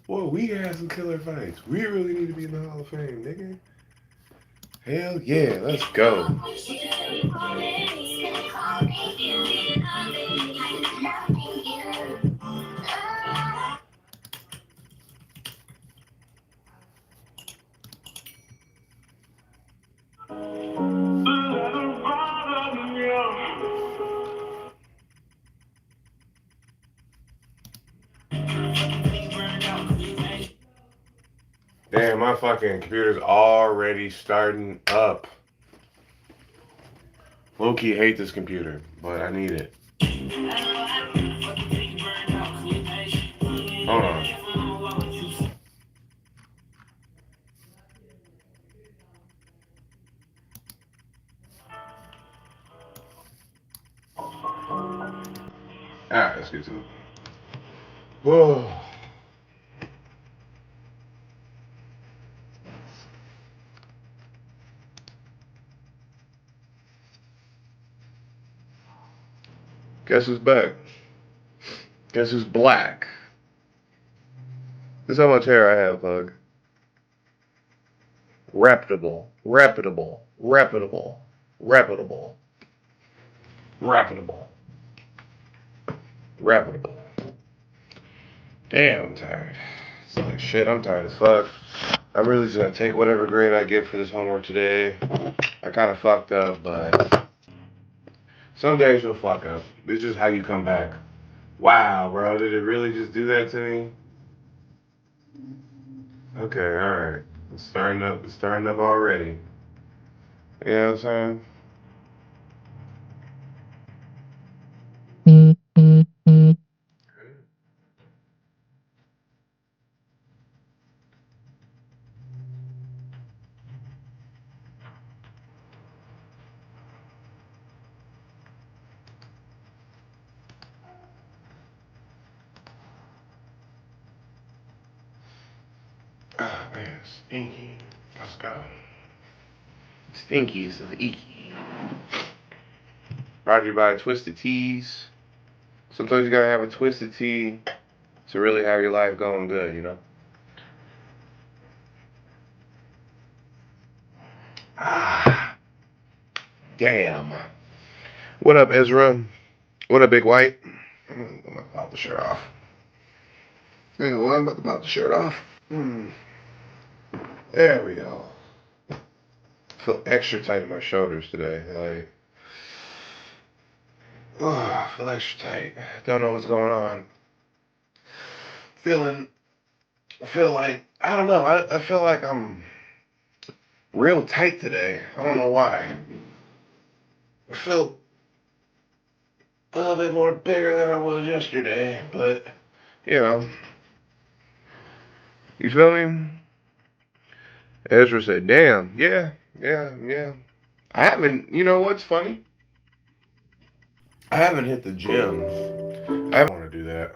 Boy, we had some killer fights. We really need to be in the Hall of Fame, nigga. Hell yeah, let's go. Damn, my fucking computer's already starting up. Low-key hate this computer, but I need it. Hold on. Alright, let's get to it. Whoa. Guess who's back? Guess who's black? This is how much hair I have, Pug. Reputable, reputable, reputable, reputable, reputable, reputable. Damn, I'm tired. It's like shit, I'm tired as fuck. I'm really just gonna take whatever grade I get for this homework today. I kind of fucked up, but some days you'll fuck up. It's just how you come back. Wow, bro, did it really just do that to me? Okay, alright. It's starting up already. You know what I'm saying? Oh man, stinky. Let's go. Stinkies of the icky. Brought to you by Twisted Teas. Sometimes you gotta have a twisted tea to really have your life going good, you know? Ah, damn. What up, Ezra? What up, Big White? I'm gonna pop the shirt off. Hang on, I'm about to pop the shirt off. There we go. I feel extra tight in my shoulders today. Like, oh, I feel extra tight. Don't know what's going on. I feel like, I don't know, I feel like I'm real tight today. I don't know why. I feel a little bit more bigger than I was yesterday, but, you know. You feel me? Ezra said, damn, yeah. I haven't, you know what's funny? I haven't hit the gym. I don't want to do that.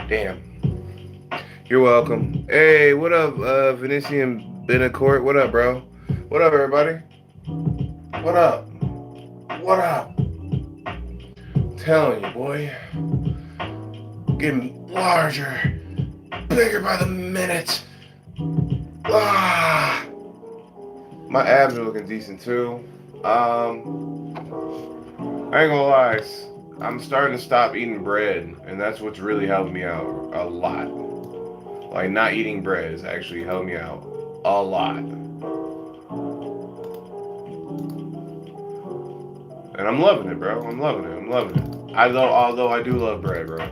Damn. You're welcome. Hey, what up, Venetian Benacourt? What up, bro? What up, everybody? What up? What up? I'm telling you, boy. Getting larger, bigger by the minute. Ah! My abs are looking decent too. I ain't gonna lie, I'm starting to stop eating bread, and that's what's really helped me out a lot. Like, not eating bread has actually helped me out a lot. And I'm loving it, bro. I'm loving it. I'm loving it. Although I do love bread, bro.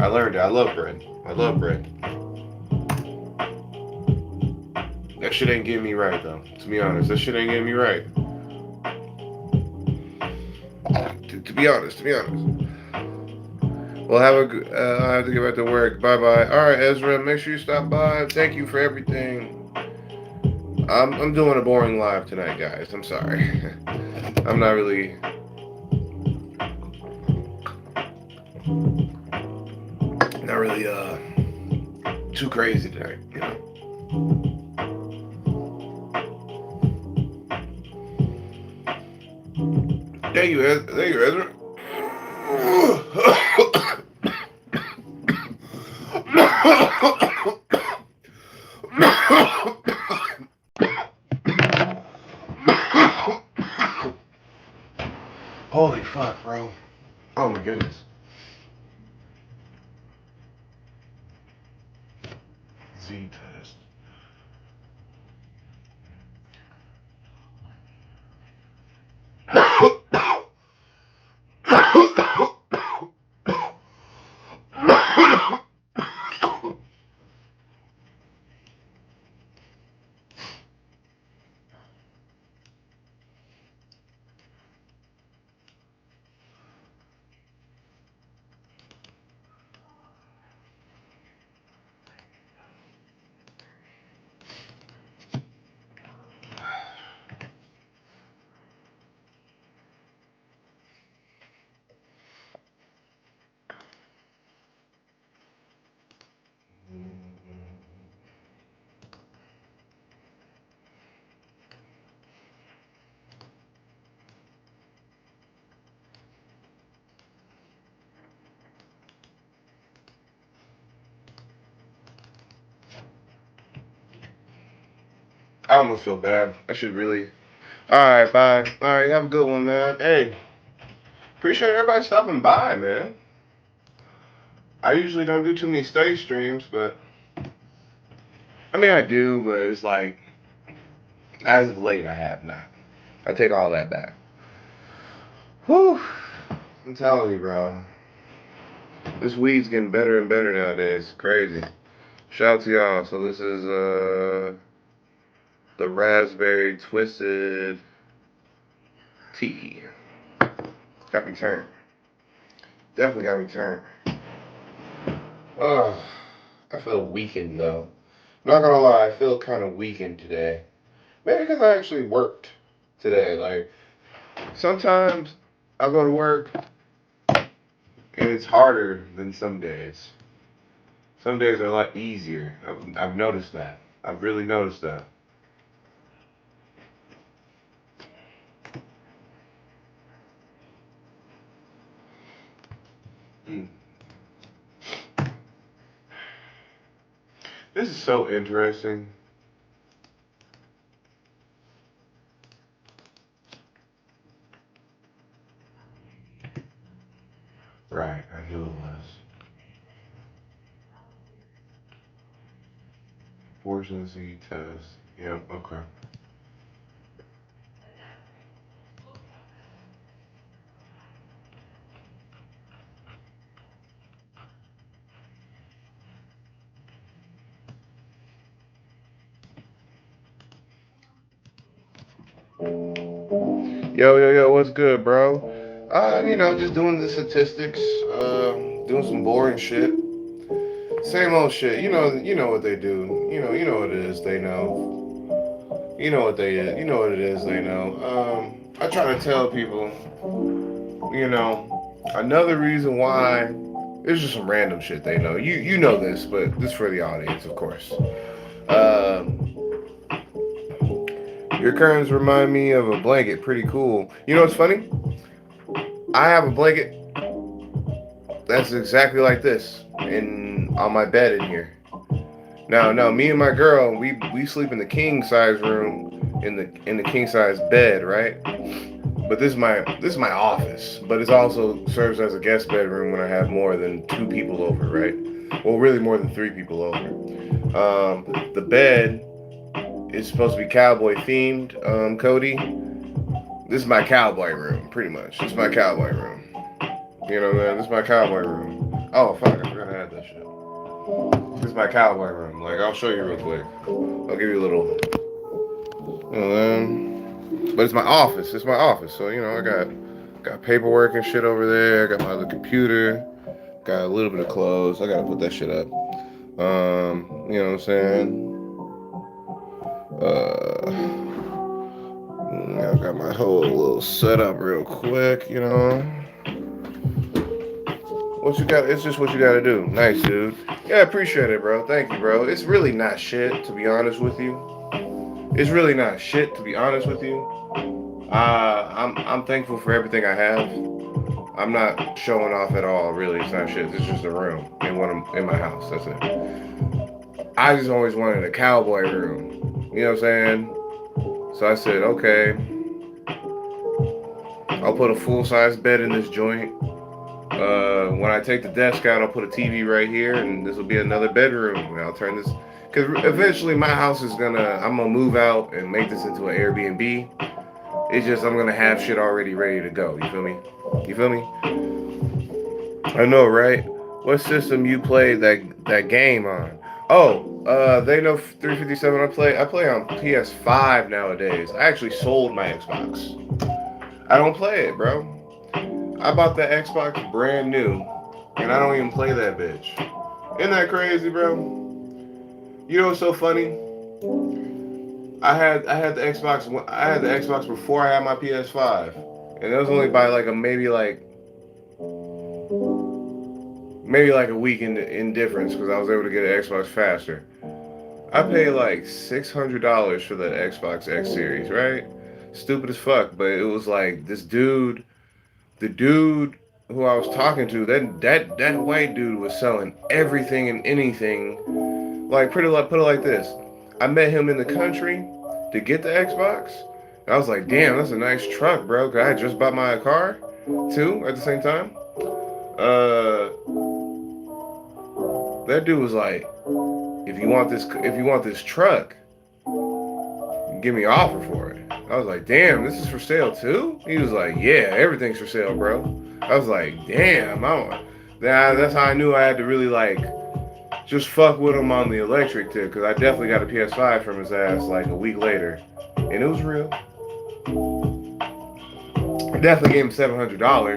I learned it. I love bread. I love bread. That shit ain't getting me right, though. To be honest, that shit ain't getting me right. To be honest. Well, I have to get back to work. Bye bye. All right, Ezra. Make sure you stop by. Thank you for everything. I'm doing a boring live tonight, guys. I'm sorry. I'm not really too crazy tonight, you know. Thank you, Ezra. Holy fuck, bro. Oh my goodness. Z test. I almost feel bad. I should really. Alright, bye. Alright, have a good one, man. Hey, appreciate everybody stopping by, man. I usually don't do too many study streams, but I mean, I do, but it's like, as of late, I have not. I take all that back. Whew. I'm telling you, bro. This weed's getting better and better nowadays. It's crazy. Shout out to y'all. So this is the raspberry twisted tea. Got me turned. Definitely got me turned. Oh, I feel weakened though. Not gonna lie, I feel kind of weakened today. Maybe because I actually worked today. Like, sometimes I'll go to work and it's harder than some days. Some days are a lot easier. I've noticed that. I've really noticed that. Mm. This is so interesting. Right, I knew it was. Fortune Z test. Yep, okay. Yo, what's good, bro? Just doing the statistics, doing some boring shit. Same old shit. You know what they do. You know what it is. They know. You know what they is. You know what it is. They know. I try to tell people. Another reason why. It's just some random shit they know. You know this, but this for the audience, of course. Your curtains remind me of a blanket. Pretty cool. You know what's funny? I have a blanket that's exactly like this on my bed in here. Now, no, me and my girl, we sleep in the king size room in the king size bed, right? But this is my office, but it also serves as a guest bedroom when I have more than 2 people over, right? Well, really more than 3 people over. The bed is supposed to be cowboy themed, Cody. This is my cowboy room, pretty much. This is my cowboy room. You know, man, this is my cowboy room. Oh, fuck, I forgot I had that shit. This is my cowboy room. Like, I'll show you real quick. I'll give you a little. But it's my office. It's my office. So, I got paperwork and shit over there. I got my other computer. Got a little bit of clothes. I gotta put that shit up. You know what I'm saying? I got my whole little setup real quick, you know. What you got? It's just what you got to do. Nice, dude. Yeah, I appreciate it, bro. Thank you, bro. It's really not shit, to be honest with you. It's really not shit, to be honest with you. I'm thankful for everything I have. I'm not showing off at all. Really, it's not shit. It's just a room in my house. That's it. I just always wanted a cowboy room. You know what I'm saying? So I said, okay, I'll put a full size bed in this joint. When I take the desk out, I'll put a TV right here, and this will be another bedroom. And I'll turn this, because eventually my house is I'm gonna move out and make this into an Airbnb. It's just I'm gonna have shit already ready to go. You feel me? You feel me? I know, right? What system you play that game on? Oh, they know 357. I play on PS5 nowadays. I actually sold my Xbox. I don't play it, bro. I bought that Xbox brand new, and I don't even play that bitch. Isn't that crazy, bro? You know what's so funny? I had the Xbox before I had my PS5, and it was only by like maybe like a week in difference because I was able to get an Xbox faster. I paid like $600 for that Xbox X Series, right? Stupid as fuck, but it was like this dude, the dude who I was talking to, that white dude was selling everything and anything. Like put it like this, I met him in the country to get the Xbox. And I was like, damn, that's a nice truck, bro. Cause I had just bought my car too at the same time. Uh, that dude was like, if you want this truck, give me an offer for it. I was like, damn, this is for sale too? He was like, yeah, everything's for sale, bro. I was like, damn, that's how I knew I had to really like just fuck with him on the electric tip, because I definitely got a PS5 from his ass like a week later, and it was real. I definitely gave him $700.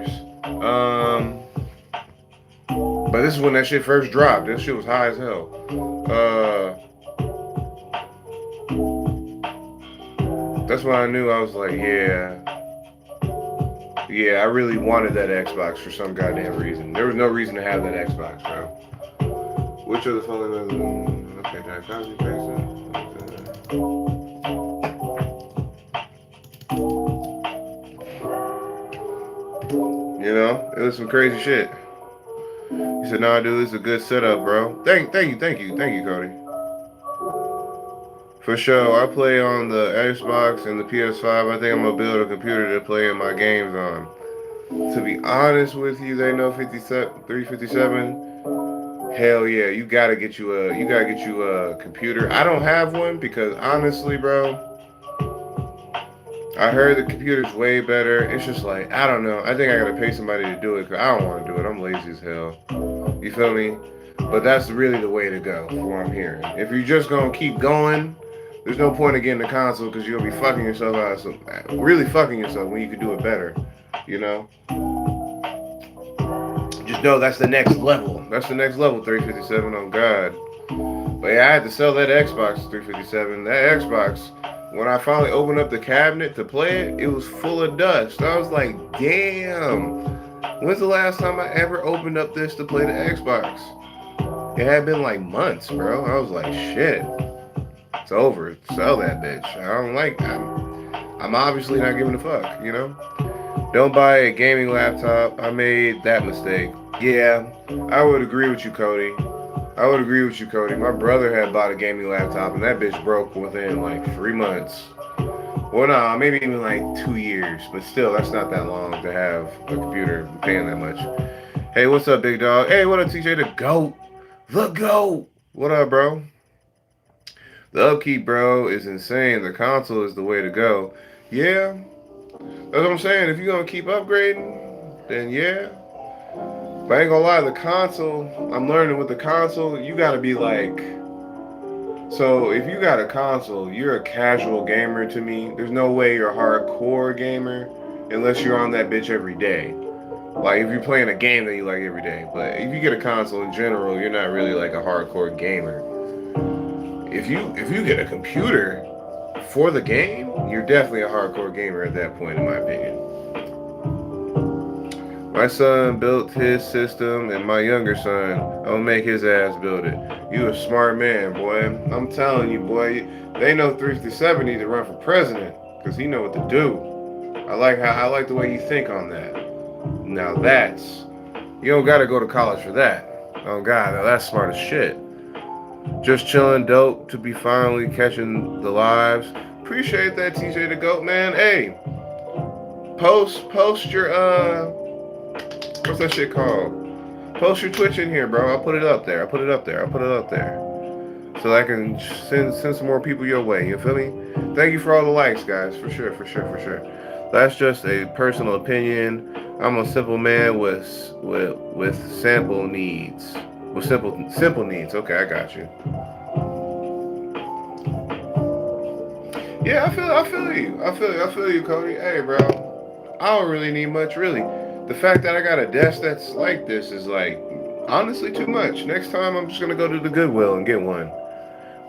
But this is when that shit first dropped. This shit was high as hell. That's when I knew. I was like, yeah, I really wanted that Xbox for some goddamn reason. There was no reason to have that Xbox, bro. Which of the following? Okay, that copy paste. You know, it was some crazy shit. He said, "Nah, dude, it's a good setup, bro. Thank you, Cody. For sure, I play on the Xbox and the PS5. I think I'm gonna build a computer to play in my games on. To be honest with you, they know 357. Hell yeah, you gotta get you a computer. I don't have one because honestly, bro, I heard the computer's way better. It's just like I don't know. I think I gotta pay somebody to do it because I don't want to do it. I'm lazy as hell. You feel me? But that's really the way to go from what I'm hearing. If you're just gonna keep going, there's no point in getting a console because you'll be fucking yourself out. Really fucking yourself when you could do it better. You know? Just know that's the next level. That's the next level, 357 on God. But yeah, I had to sell that Xbox 357. That Xbox, when I finally opened up the cabinet to play it, it was full of dust. I was like, damn. When's the last time I ever opened up this to play the Xbox? It had been like months, bro. I was like, shit. It's over. Sell that bitch. I don't like that. I'm obviously not giving a fuck, you know? Don't buy a gaming laptop. I made that mistake. Yeah, I would agree with you, Cody. My brother had bought a gaming laptop and that bitch broke within like 3 months. Well, no, maybe even like 2 years. But still, that's not that long to have a computer paying that much. Hey, what's up, big dog? Hey, what up, TJ? The GOAT. The GOAT. What up, bro? The upkeep, bro, is insane. The console is the way to go. Yeah, that's what I'm saying. If you're going to keep upgrading, then yeah. But I ain't gonna lie, the console, I'm learning with the console, you gotta be like, so if you got a console, you're a casual gamer to me. There's no way you're a hardcore gamer unless you're on that bitch every day. Like if you're playing a game that you like every day. But if you get a console in general, you're not really like a hardcore gamer. If you get a computer, for the game, you're definitely a hardcore gamer at that point, in my opinion. My son built his system, and my younger son, I'm gonna make his ass build it. You a smart man, boy. I'm telling you, boy. They know 337 need to run for president, cause he know what to do. I like the way you think on that. Now you don't gotta go to college for that. Oh God, now that's smart as shit. Just chilling, dope to be finally catching the lives. Appreciate that, TJ the Goat, man. Hey, post your what's that shit called? Post your Twitch in here, bro. I'll put it up there. I'll put it up there. So I can send some more people your way. You feel me? Thank you for all the likes, guys. For sure. That's just a personal opinion. I'm a simple man with simple needs. With simple needs. Okay, I got you. Yeah, I feel you, Cody. Hey, bro. I don't really need much, really. The fact that I got a desk that's like this is like honestly too much. Next time I'm just gonna go to the Goodwill and get one.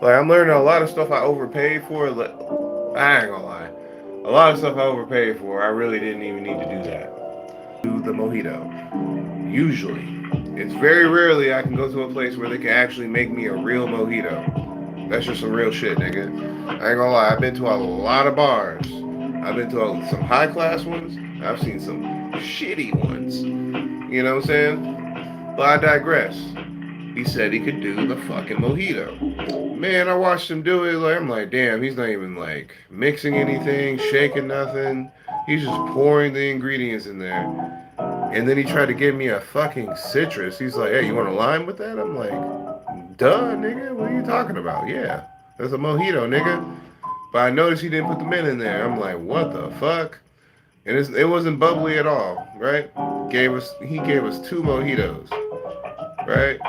Like I'm learning a lot of stuff I overpaid for. I ain't gonna lie. A lot of stuff I overpaid for, I really didn't even need to do that. Do the mojito. Usually. It's very rarely I can go to a place where they can actually make me a real mojito. That's just some real shit, nigga. I ain't gonna lie, I've been to a lot of bars. I've been to some high class ones. I've seen some shitty ones. You know what I'm saying? But I digress. He said he could do the fucking mojito. Man, I watched him do it. I'm like, damn, he's not even like mixing anything, shaking nothing. He's just pouring the ingredients in there. And then he tried to give me a fucking citrus. He's like, hey, you want a lime with that? I'm like, duh, nigga. What are you talking about? Yeah, there's a mojito, nigga. But I noticed he didn't put the mint in there. I'm like, what the fuck? And it wasn't bubbly at all, right? He gave us 2 mojitos, right?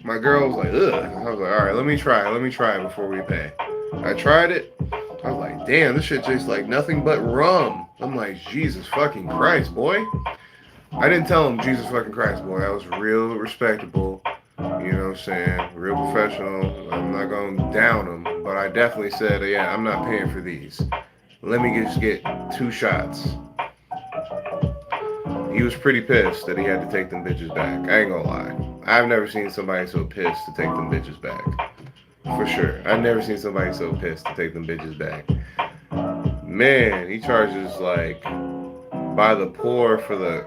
My girl was like, ugh. I was like, all right, let me try it before we pay. I tried it. I was like, damn, this shit tastes like nothing but rum. I'm like, Jesus fucking Christ, boy. I didn't tell him Jesus fucking Christ, boy. I was real respectable. You know what I'm saying? Real professional. I'm not going to down him, but I definitely said, yeah, I'm not paying for these. Let me just get 2 shots. He was pretty pissed that he had to take them bitches back. I ain't gonna lie. I've never seen somebody so pissed to take them bitches back. For sure. I've never seen somebody so pissed to take them bitches back. Man, he charges like by the pour for the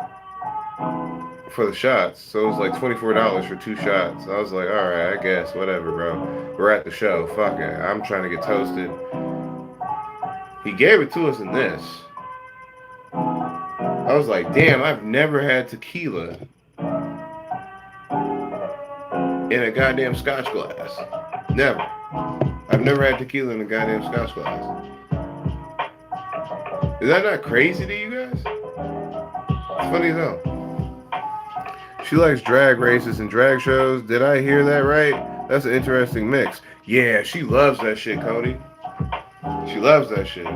shots. So it was like $24 for 2 shots. I was like, alright, I guess, whatever, bro. We're at the show. Fuck it. I'm trying to get toasted. He gave it to us in this. I was like, damn, I've never had tequila in a goddamn scotch glass. Never. I've never had tequila in a goddamn scotch glass. Is that not crazy to you guys? It's funny as hell. She likes drag races and drag shows. Did I hear that right? That's an interesting mix. Yeah, she loves that shit, Cody. She loves that shit.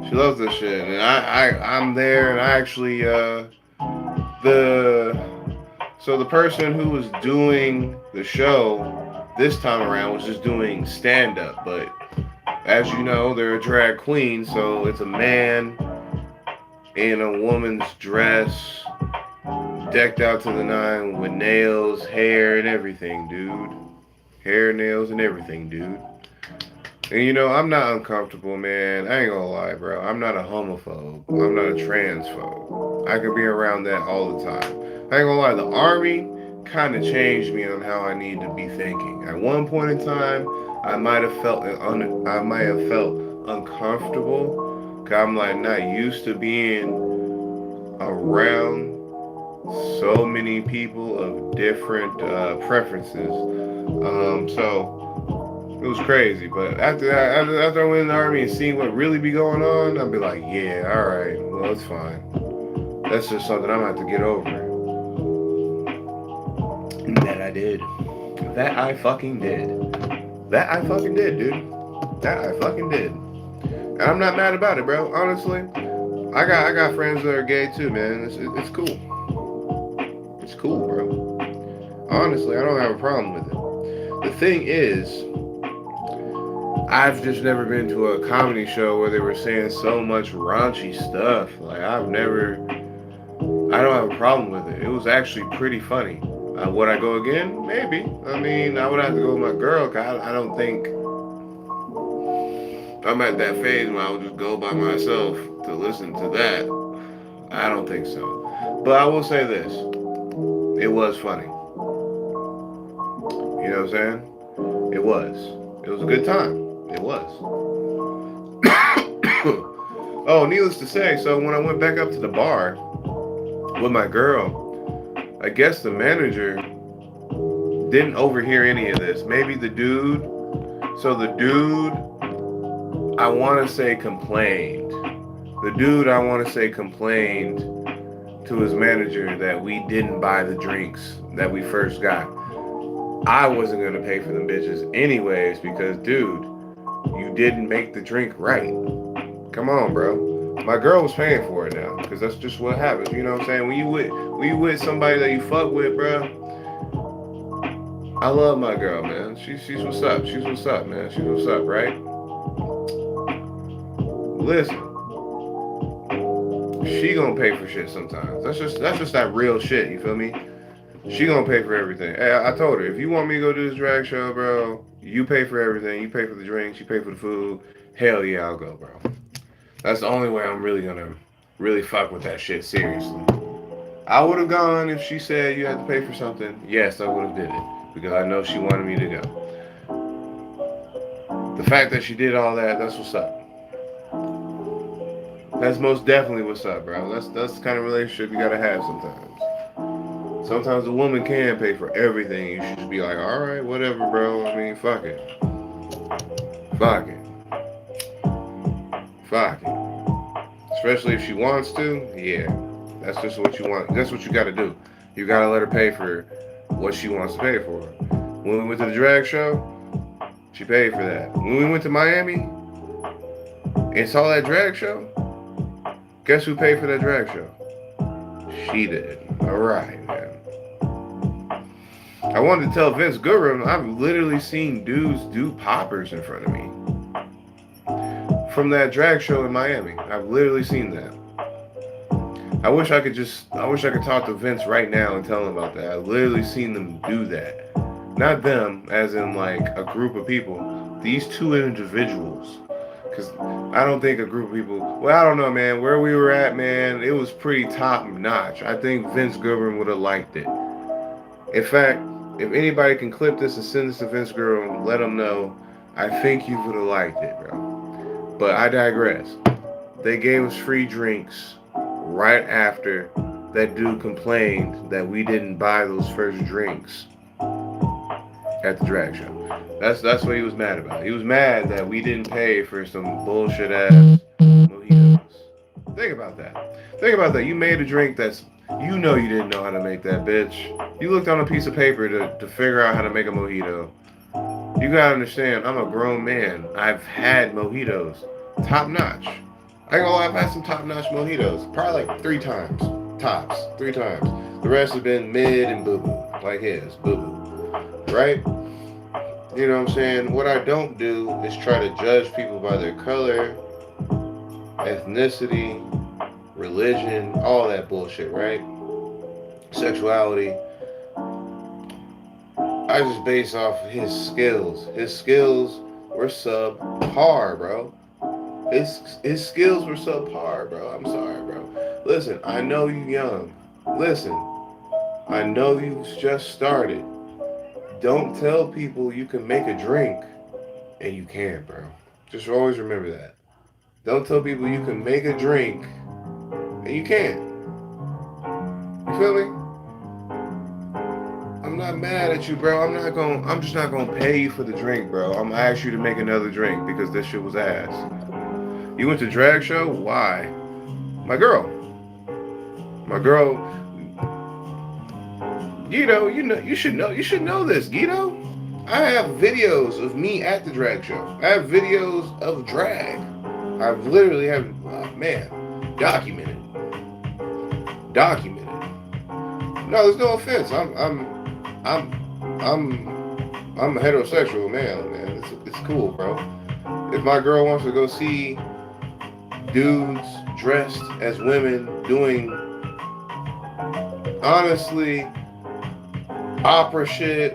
She loves this shit, and I'm there, and I actually the person who was doing the show this time around was just doing stand-up, but as you know, they're a drag queen, so it's a man in a woman's dress, decked out to the nine with nails, hair, and everything, dude. Hair, nails, and everything, dude. And you know, I'm not uncomfortable, man. I ain't gonna lie, bro. I'm not a homophobe. I'm not a transphobe. I could be around that all the time. I ain't gonna lie, the army kind of changed me on how I need to be thinking. At one point in time, I might have felt uncomfortable, cause I'm like not used to being around so many people of different preferences. So it was crazy, but after I went in the army and seen what really be going on, I'd be like, yeah, all right, well, it's fine. That's just something I'm gonna have to get over. And that I did. That I fucking did. That I fucking did, dude. That I fucking did. And I'm not mad about it, bro. Honestly, I got friends that are gay too, man. It's cool. It's cool, bro. Honestly, I don't have a problem with it. The thing is, I've just never been to a comedy show where they were saying so much raunchy stuff. Like I don't have a problem with it. It was actually pretty funny. Would I go again? Maybe. I mean, I would have to go with my girl. Cause I don't think I'm at that phase where I would just go by myself to listen to that. I don't think so. But I will say this: it was funny. You know what I'm saying? It was. It was a good time. It was. Oh, needless to say, so when I went back up to the bar with my girl, I guess the manager didn't overhear any of this. Maybe the dude. So the dude, I want to say complained. The dude, I want to say complained to his manager that we didn't buy the drinks that we first got. I wasn't gonna pay for them bitches anyways because, dude, you didn't make the drink right. Come on, bro. My girl was paying for it now because that's just what happens. You know what I'm saying? When you with somebody that you fuck with, bro. I love my girl, man. She's what's up. She's what's up, man. She's what's up, right? Listen, she gonna pay for shit sometimes. That's just that real shit. You feel me? She gonna pay for everything. Hey, I told her, if you want me to go to this drag show, bro, you pay for everything. You pay for the drinks. You pay for the food. Hell yeah, I'll go, bro. That's the only way I'm really gonna really fuck with that shit seriously. I would have gone if she said you had to pay for something. Yes, I would have did it because I know she wanted me to go. The fact that she did all that, that's what's up. That's most definitely what's up, bro. That's the kind of relationship you gotta have sometimes. Sometimes a woman can pay for everything. You should just be like, all right, whatever, bro. I mean, fuck it. Fuck it. Fuck it. Especially if she wants to, yeah. That's just what you want. That's what you gotta do. You gotta let her pay for what she wants to pay for. When we went to the drag show, she paid for that. When we went to Miami and saw that drag show, guess who paid for that drag show? She did. Alright, man. I wanted to tell Vince Gurum, I've literally seen dudes do poppers in front of me. From that drag show in Miami. I've literally seen that. I wish I could talk to Vince right now and tell him about that. I've literally seen them do that. Not them, as in like a group of people. These two individuals. Because I don't think a group of people, well, I don't know, man. Where we were at, man, it was pretty top notch. I think Vince Gurum would have liked it. In fact, if anybody can clip this and send this to Vince Gurum, let him know, I think you would have liked it, bro. But I digress. They gave us free drinks right after that dude complained that we didn't buy those first drinks at the drag show. That's what he was mad about. He was mad that we didn't pay for some bullshit ass mojitos. Think about that. Think about that. You made a drink that's, you know, you didn't know how to make that, bitch. You looked on a piece of paper to figure out how to make a mojito. You gotta understand, I'm a grown man. I've had mojitos. Top notch. I ain't gonna lie, I've had some top notch mojitos. Probably like 3 times. Tops. 3 times. The rest have been mid and boo boo. Like his. Boo boo. Right? You know what I'm saying? What I don't do is try to judge people by their color, ethnicity, religion, all that bullshit, right? Sexuality. I just base off his skills. His skills were subpar, bro. His skills were subpar, bro. I'm sorry, bro. Listen, I know you young. Listen, I know you just started. Don't tell people you can make a drink and you can't, bro. Just always remember that. Don't tell people you can make a drink and you can't. You feel me? I'm not mad at you, bro. I'm just not gonna pay you for the drink, bro. I'm gonna ask you to make another drink because this shit was ass. You went to drag show? Why? My girl. Guido, you should know this, Guido. I have videos of me at the drag show. I have videos of drag. I've literally have, documented. No, there's no offense. I'm a heterosexual male, man. It's cool, bro. If my girl wants to go see dudes dressed as women doing, honestly, opera shit,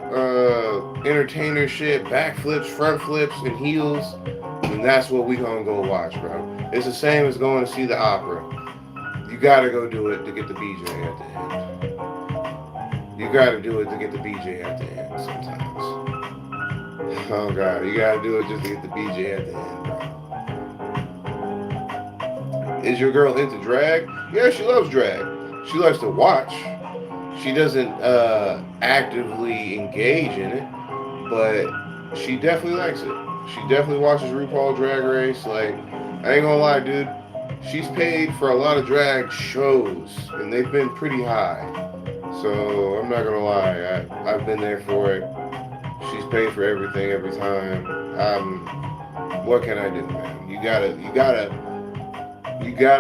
entertainer shit, backflips, front flips, and heels, then that's what we gonna go watch, bro. It's the same as going to see the opera. You gotta go do it to get the BJ at the end. You gotta do it to get the BJ at the end sometimes. Oh God, you gotta do it just to get the BJ at the end, bro. Is your girl into drag? Yeah, she loves drag. She likes to watch. She doesn't actively engage in it, but she definitely likes it. She definitely watches RuPaul Drag Race. Like, I ain't gonna lie, dude. She's paid for a lot of drag shows, and they've been pretty high. So I'm not gonna lie, I've been there for it. She's paid for everything every time. What can I do, man? You gotta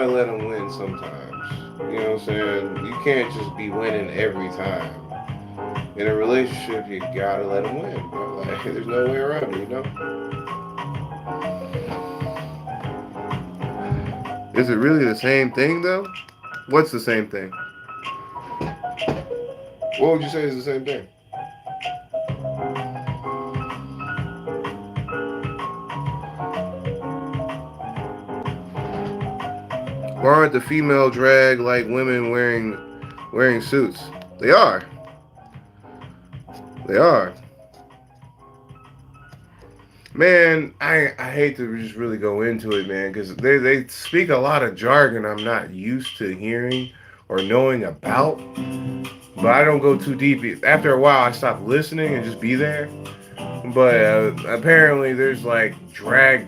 let them win sometimes. You know what I'm saying? You can't just be winning every time. In a relationship, you gotta let them win, bro. Like, there's no way around it, you know? Is it really the same thing, though? What's the same thing? What would you say is the same thing? Why aren't the female drag like women wearing suits? They are. They are. Man, I hate to just really go into it, man, because they speak a lot of jargon I'm not used to hearing or knowing about. But I don't go too deep. After a while, I stop listening and just be there. But apparently, there's like drag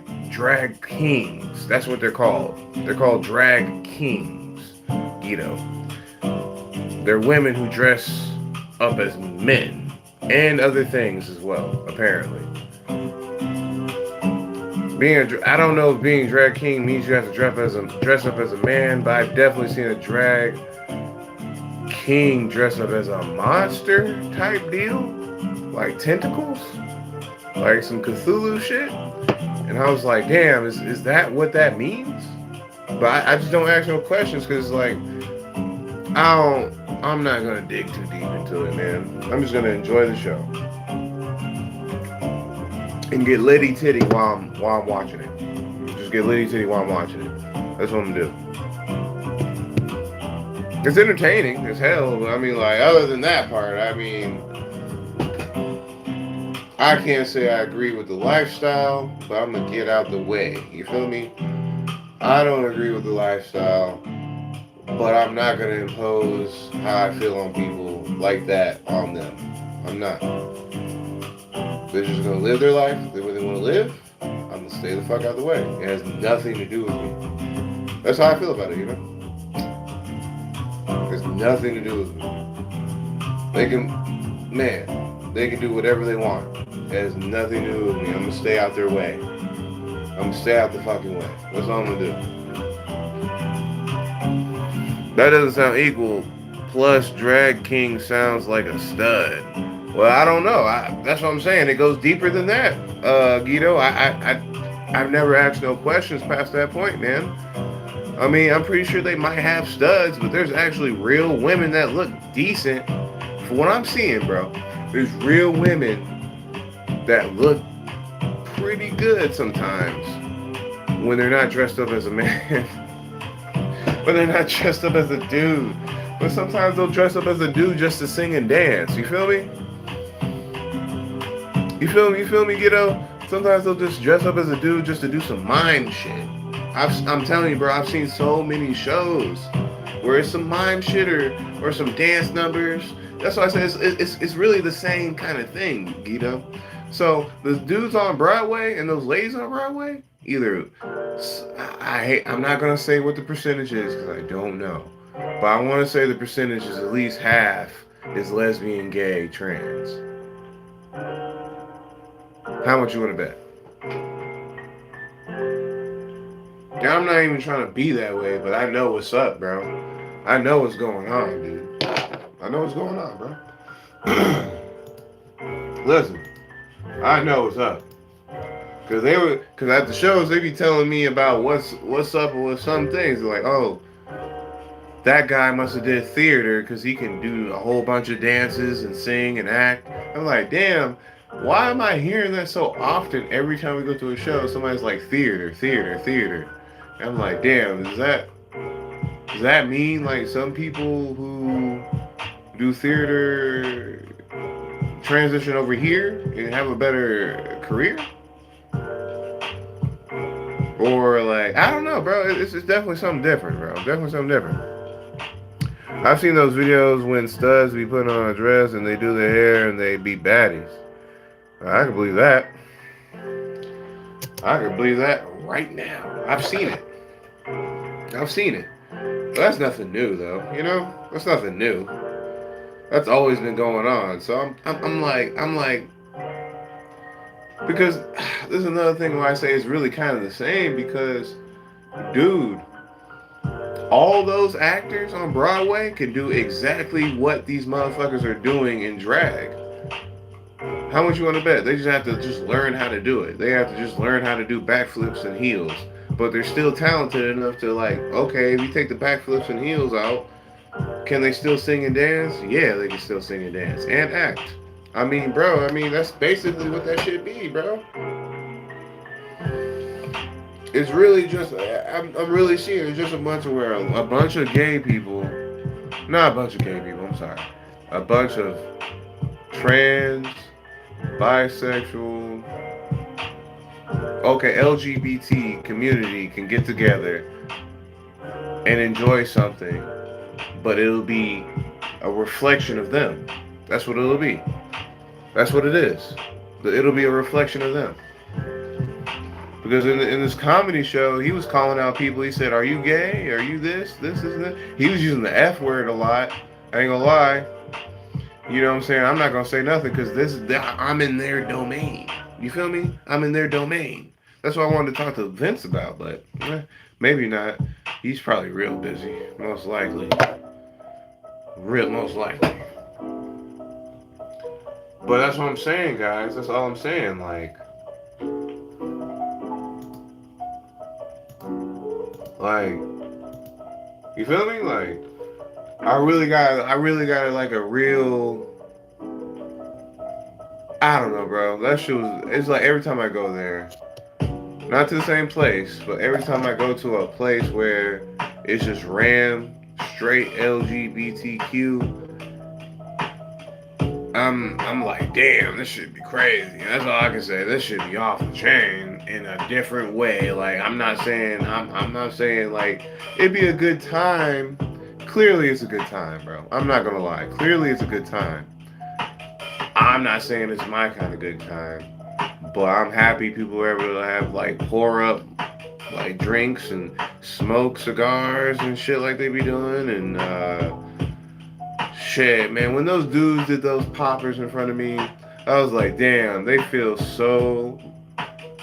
kings. That's what they're called. They're called drag kings. You know, they're women who dress up as men and other things as well. Apparently, I don't know if being drag king means you have to dress up as a man, but I've definitely seen a drag king dress up as a monster type deal, like tentacles, like some Cthulhu shit. And I was like, damn, is that what that means? But I just don't ask no questions because, like, I'm not gonna dig too deep into it, man. I'm just gonna enjoy the show and get litty titty while I'm watching it. Just get litty titty while I'm watching it. That's what I'm gonna do. It's entertaining as hell, but I mean, like, other than that part, I mean, I can't say I agree with the lifestyle, but I'm gonna get out the way. You feel me? I don't agree with the lifestyle, but I'm not gonna impose how I feel on people like that on them. I'm not. They're just gonna live their life the way they want to live. I'm gonna stay the fuck out of the way. It has nothing to do with me. That's how I feel about it, you know? It has nothing to do with me. They can do whatever they want. It has nothing to do with me. I'm gonna stay out their way. I'm gonna stay out the fucking way. That's all I'm gonna do. That doesn't sound equal. Plus, drag king sounds like a stud. Well, I don't know. That's what I'm saying. It goes deeper than that, Guido. I've never asked no questions past that point, man. I mean, I'm pretty sure they might have studs, but there's actually real women that look decent. For what I'm seeing, bro, there's real women that look pretty good sometimes when they're not dressed up as a man. When they're not dressed up as a dude. But sometimes they'll dress up as a dude just to sing and dance. You feel me? You feel me, Ghetto? Sometimes they'll just dress up as a dude just to do some mime shit. I'm telling you, bro, I've seen so many shows where it's some mime shit or some dance numbers. That's why I say it's really the same kind of thing, Ghetto. So the dudes on Broadway and those ladies on Broadway, either I'm not gonna say what the percentage is because I don't know, but I want to say the percentage is at least half is lesbian, gay, trans. How much you want to bet? Yeah, I'm not even trying to be that way, but I know what's up, bro. I know what's going on, dude. I know what's going on, bro. Listen, I know what's up. Cause at the shows they be telling me about what's up with some things. They're like, oh, that guy must have did theater because he can do a whole bunch of dances and sing and act. I'm like, damn, why am I hearing that so often every time we go to a show? Somebody's like theater, theater, theater. And I'm like, damn, does that mean like some people who do theater transition over here and have a better career? Or like, I don't know, bro. It's definitely something different, bro. Definitely something different. I've seen those videos when studs be putting on a dress and they do their hair and they be baddies. I can believe that. I can believe that right now. I've seen it. I've seen it. But that's nothing new, though. You know, that's nothing new. That's always been going on. So I'm like, because this is another thing why I say it's really kind of the same. Because, dude, all those actors on Broadway can do exactly what these motherfuckers are doing in drag. How much you want to bet? They just have to just learn how to do it. They have to just learn how to do backflips and heels. But they're still talented enough to like, okay, if you take the backflips and heels out, can they still sing and dance? Yeah, they can still sing and dance and act. I mean, bro, that's basically what that shit be, bro. It's really just, I'm really seeing it's just a bunch of gay people, not a bunch of gay people, I'm sorry, a bunch of trans, bisexual, okay, LGBT community can get together and enjoy something, but it'll be a reflection of them. That's what it'll be. That's what it is. It'll be a reflection of them. Because in this comedy show, he was calling out people. He said, "Are you gay? Are you this? This is that?" He was using the F word a lot. I ain't gonna lie. You know what I'm saying? I'm not gonna say nothing because I'm in their domain. You feel me? I'm in their domain. That's what I wanted to talk to Vince about, but maybe not. He's probably real busy, most likely. Most likely. But that's what I'm saying, guys. That's all I'm saying. Like, you feel me? Like, I really got like a real. I don't know, bro. That shit was. It's like every time I go there, not to the same place, but every time I go to a place where it's just straight LGBTQ, I'm like, damn, this should be crazy. That's all I can say. This should be off the chain in a different way. Like, I'm not saying like it'd be a good time. Clearly, it's a good time, bro. I'm not gonna lie. Clearly, it's a good time. I'm not saying it's my kind of good time, but I'm happy people are able to have like pour up like drinks and smoke cigars and shit like they be doing and shit, man. When those dudes did those poppers in front of me, I was like, damn, they feel so. That's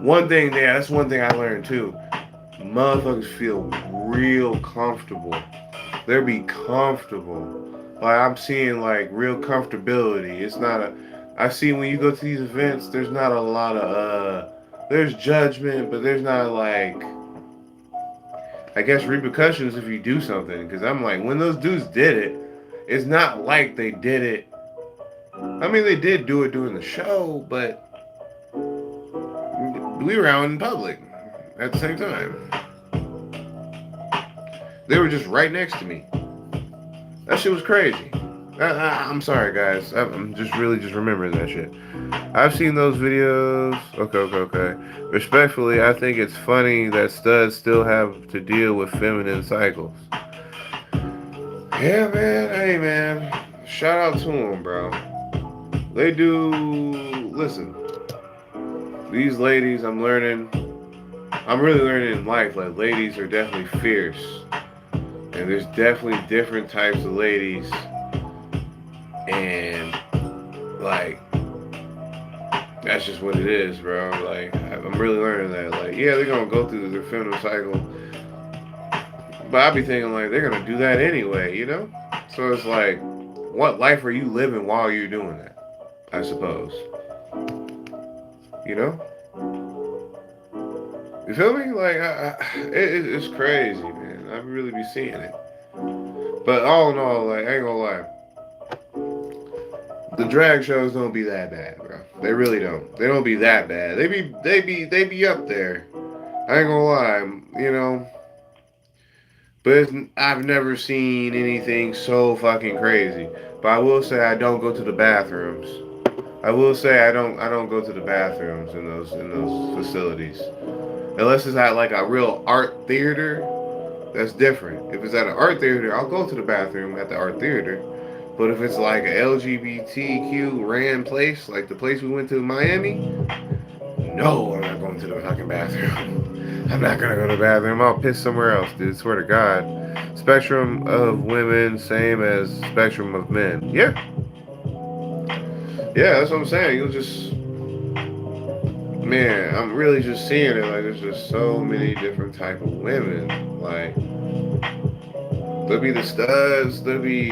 one thing I learned too. Motherfuckers feel real comfortable. They'll be comfortable. Like I'm seeing like real comfortability. It's not a. I see when you go to these events, there's not a lot of there's judgment, but there's not like I guess repercussions if you do something. Because I'm like, when those dudes did it, it's not like they did it. I mean, they did do it during the show, but we were out in public at the same time. They were just right next to me. That shit was crazy. I'm sorry, guys. I'm just remembering that shit. I've seen those videos. Okay. Respectfully, I think it's funny that studs still have to deal with feminine cycles. Yeah, man. Hey, man. Shout out to them, bro. They do. Listen. These ladies, I'm really learning in life. Like, ladies are definitely fierce. And there's definitely different types of ladies. And, like, that's just what it is, bro. Like, I'm really learning that. Like, yeah, they're going to go through their feminine cycle. But I be thinking, like, they're going to do that anyway, you know? So it's like, what life are you living while you're doing that? I suppose. You know? You feel me? Like, it's crazy, man. I really be seeing it. But all in all, like, I ain't gonna lie. The drag shows don't be that bad, bro. They really don't. They don't be that bad. They be up there. I ain't gonna lie, you know. But I've never seen anything so fucking crazy. But I will say I don't go to the bathrooms. I will say I don't go to the bathrooms in those facilities unless it's at like a real art theater. That's different. If it's at an art theater, I'll go to the bathroom at the art theater. But if it's like a LGBTQ ran place, like the place we went to in Miami, no, I'm not going to the fucking bathroom. I'm not gonna go to the bathroom. I'll piss somewhere else, dude. Swear to God. Spectrum of women, same as spectrum of men. Yeah, yeah, that's what I'm saying. You'll just, man, I'm really just seeing it. Like, there's just so many different type of women. Like, there'll be the studs. There'll be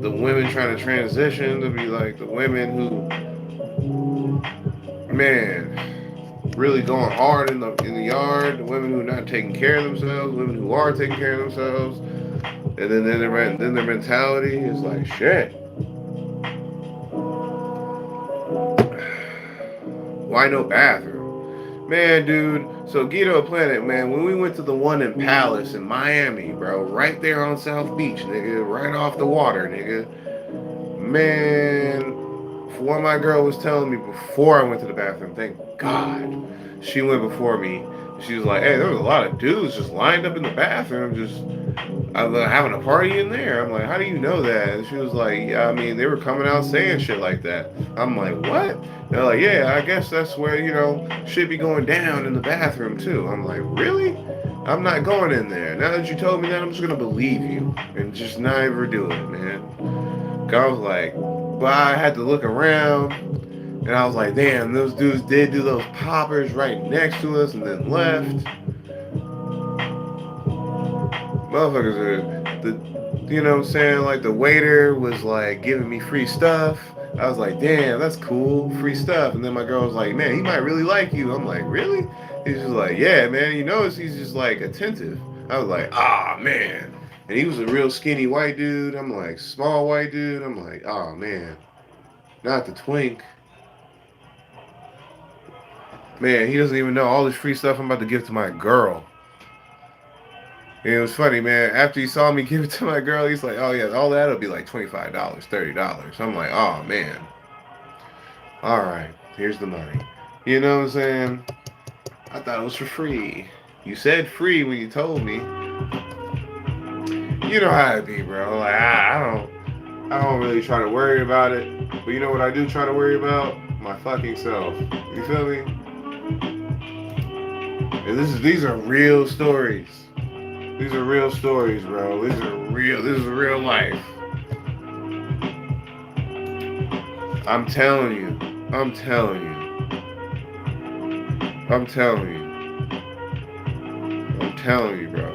the women trying to transition. There'll be like the women who, man, really going hard in the yard. The women who are not taking care of themselves. Women who are taking care of themselves. And then their mentality is like, shit. Why no bathroom? Man, dude. So Guido Planet, man, when we went to the one in Palace in Miami, bro, right there on South Beach, nigga, right off the water, nigga. Man, for what my girl was telling me before I went to the bathroom, thank God, she went before me. She was like, hey, there was a lot of dudes just lined up in the bathroom, just having a party in there. I'm like, how do you know that? And she was like, yeah, I mean, they were coming out saying shit like that. I'm like, what? They're like, yeah, I guess that's where, shit be going down in the bathroom too. I'm like, really? I'm not going in there. Now that you told me that, I'm just gonna believe you and just not ever do it, man. 'Cause I was like, but I had to look around and I was like, damn, those dudes did do those poppers right next to us and then left. Motherfuckers are you know what I'm saying? Like the waiter was like giving me free stuff. I was like, damn, that's cool, free stuff. And then my girl was like, man, he might really like you. I'm like, really? He's just like, yeah, man. You notice he's just like attentive. I was like, ah, man. And he was a real skinny white dude. I'm like, small white dude. I'm like, oh man, not the twink. Man, he doesn't even know all this free stuff I'm about to give to my girl. And it was funny, man. After he saw me give it to my girl, he's like, "Oh yeah, all that'll be like $25, $30." I'm like, "Oh man, all right, here's the money." You know what I'm saying? I thought it was for free. You said free when you told me. You know how it be, bro. Like I don't really try to worry about it. But you know what I do try to worry about? My fucking self. You feel me? And these are real stories. These are real stories, bro. This is real life. I'm telling you. I'm telling you. I'm telling you. I'm telling you, bro.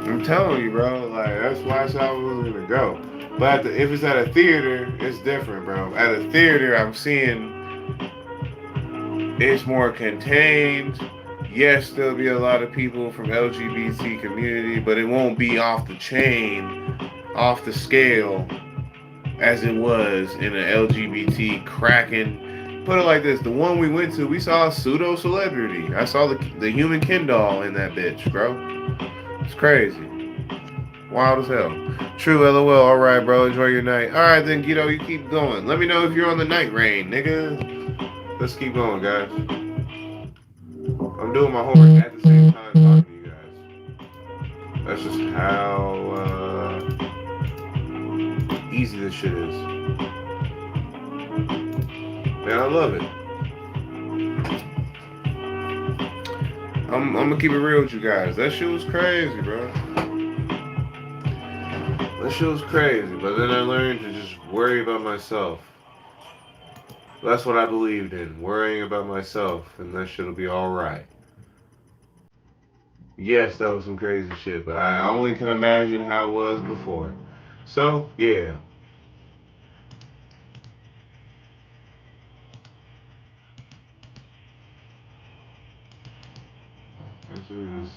I'm telling you, bro. Like that's why I said I was gonna go. But if it's at a theater, it's different, bro. At a theater, I'm seeing it's more contained. Yes, there'll be a lot of people from LGBT community, but it won't be off the chain, off the scale as it was in an LGBT cracking. Put it like this: the one we went to, we saw a pseudo celebrity. I saw the human Ken doll in that bitch, bro. It's crazy, wild as hell. True, LOL. All right, bro. Enjoy your night. All right, then, Guido, you keep going. Let me know if you're on the night rain, nigga. Let's keep going, guys. I'm doing my homework at the same time talking to you guys. That's just how easy this shit is. Man, I love it. I'm gonna keep it real with you guys. That shit was crazy, bro. That shit was crazy. But then I learned to just worry about myself. That's what I believed in. Worrying about myself. And that shit'll be alright. Yes, that was some crazy shit. But I only can imagine how it was before. So, yeah. Jeez.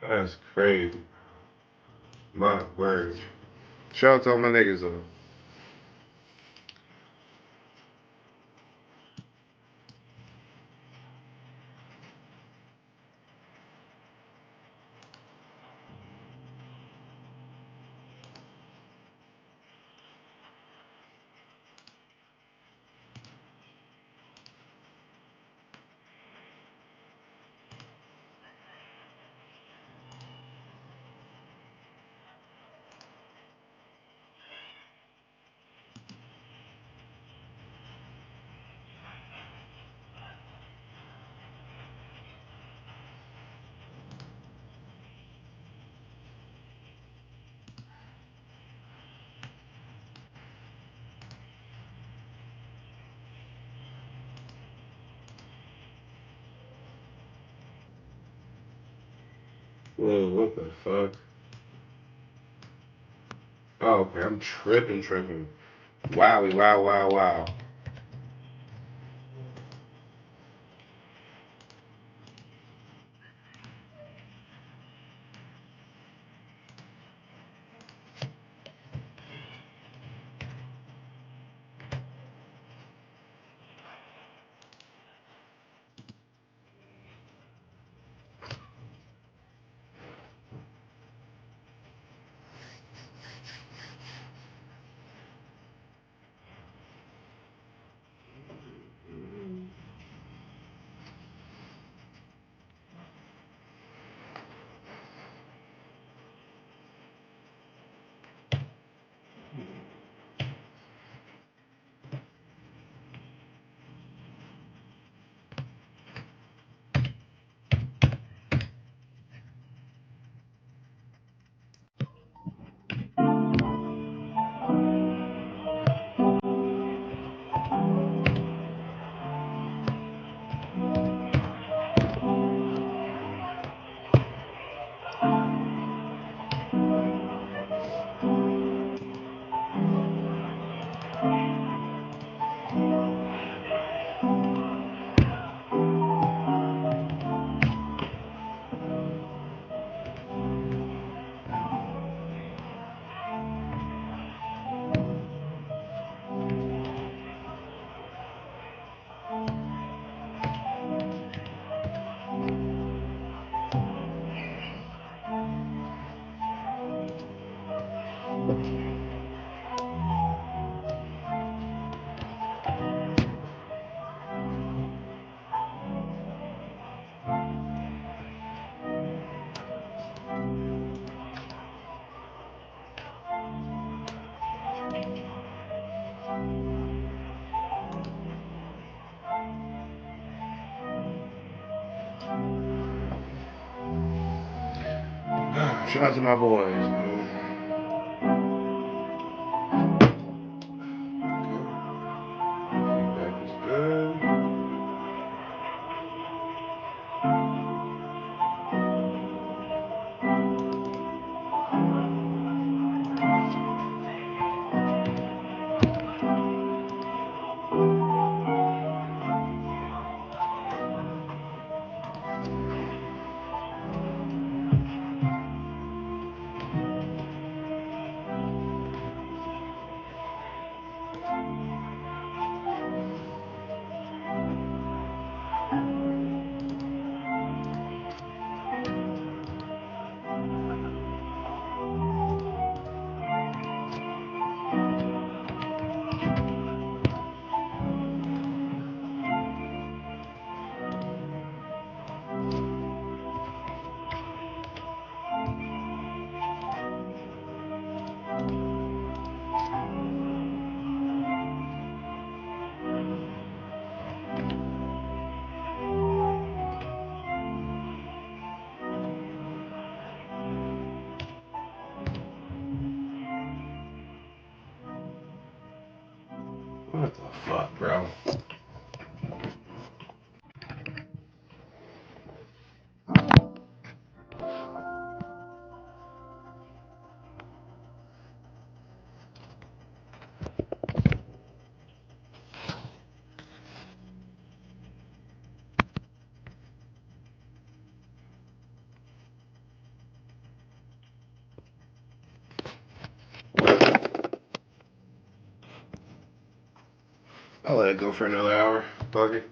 That's crazy. My word. Shout out to all my niggas though. Whoa, what the fuck? Oh, okay, I'm tripping. Wowie, wow, wow, wow. Shout out to my boys, man. Feedback is good. What the fuck, bro? I'll let it go for another hour. Fuck it.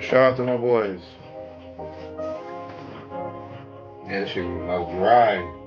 Shout out to my boys. Yeah, that shit was dry.